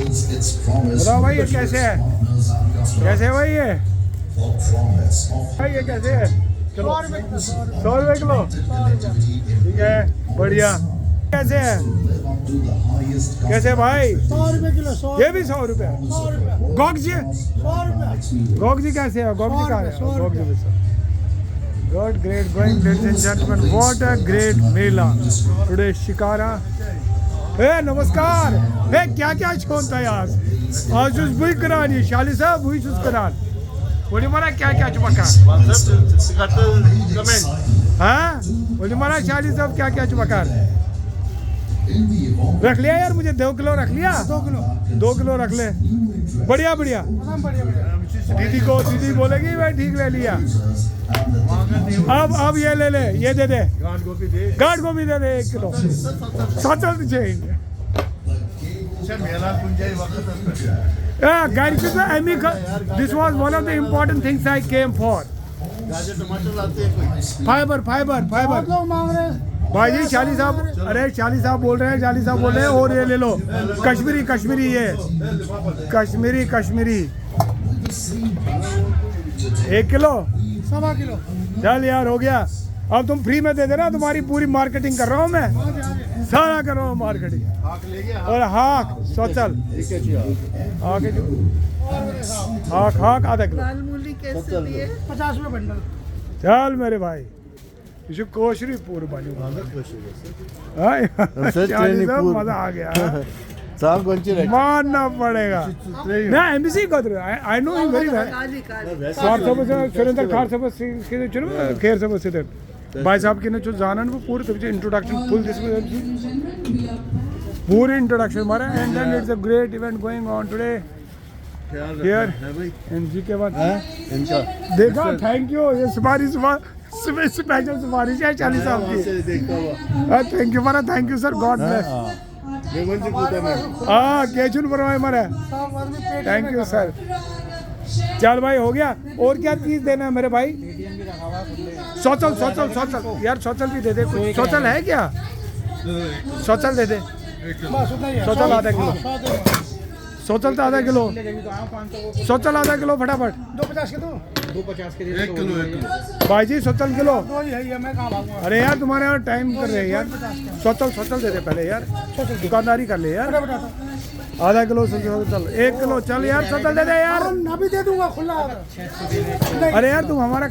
बताओ भाई ये कैसे है, कैसे है भाई ये भाई ये कैसे है? चलो 100 रुपये किलो, ठीक है बढ़िया। कैसे है, कैसे भाई? 100 रुपये किलो। 100 ये भी 100 रुपये। गोग जी, 100 रुपये। गोग जी कैसे है? गोग जी कहाँ है? 100 गोग जी भी 100। Good, great going, ladies and gentlemen. What a great Mela today, Shikara. Hey, नमस्कार. Hey, क्या क्या शौक था यार? आज उस बुई करानी, शाली साहब बुई उस करान. बोली मारा क्या क्या चुमका? हाँ? बोली मारा शाली साहब क्या क्या चुमका? रख लिया यार, मुझे 2 किलो रख लिया। 2 किलो। 2 किलो रख ले। बढ़िया बढ़िया। दीदी को दीदी बोलेगी मैं ठीक ले लिया। अब ये ले ले, ये दे दे। गाढ़ गोभी दे दे 1 किलो। सचल चाहिए। This was one of the important things I came for. Fibre fibre fibre. लोग मांग रहे हैं। भाई जी शाली साहब, अरे शाली साहब बोल रहे हैं, शाली साहब बोल रहे हैं और ये ले लो कश्मीरी कश्मीरी, ये कश्मीरी कश्मीरी 1 किलो 1.25 किलो। चल यार हो गया। अब तुम फ्री में दे देना, तुम्हारी पूरी मार्केटिंग कर रहा हूँ मैं, सारा कर रहा हूँ मार्केटिंग। और हाक सोचल हाक हाक आधा किलो। लाल मूली कैसे दिए? 50 रुपये बंडल। चल मेरे भाई इसे कोशरी पूरी बनी मजा आ गया। साहब कोणची रे मानना पड़ेगा ना एमबीसी का I know him very well. काली काली खार सब सुरेंद्र खार सब के चलो खेर सब से भाई साहब के ने जो जानन वो पूरे तब इंट्रोडक्शन फुल दिस पूरी इंट्रोडक्शन हमारा and then it's a great event going on today here in जी के बाद इनका देखा। थैंक यू, ये सिफारिश स्पेशल सिफारिश है चालीस साहब की। थैंक यू मारा, thank you sir, God bless. हाँ केचुन परवाए मारा, थैंक यू सर। चल भाई हो गया। और क्या चीज देना है मेरे भाई? सोचल सोचल सोचल यार, सोचल भी दे दे कुछ। सोचल है क्या? सोचल दे दे, सोचल आधा किलो। सोचल तो आधा किलो, सोचल आधा किलो फटाफट। 2.50 के दो। 2.50 के 1 किलो भाई जी सोचल किलो। दो ही है ये, मैं कहाँ भागूंगा। अरे यार तुम्हारे यहाँ टाइम कर रहे हैं यार। सोचल सोचल दे दे पहले यार, दुकानदारी कर ले यार। आधा किलो सोचल, 1 किलो। चल यार सोचल दे दे यार। ना भी दे दूंगा खुला। अरे यार तुम हमारा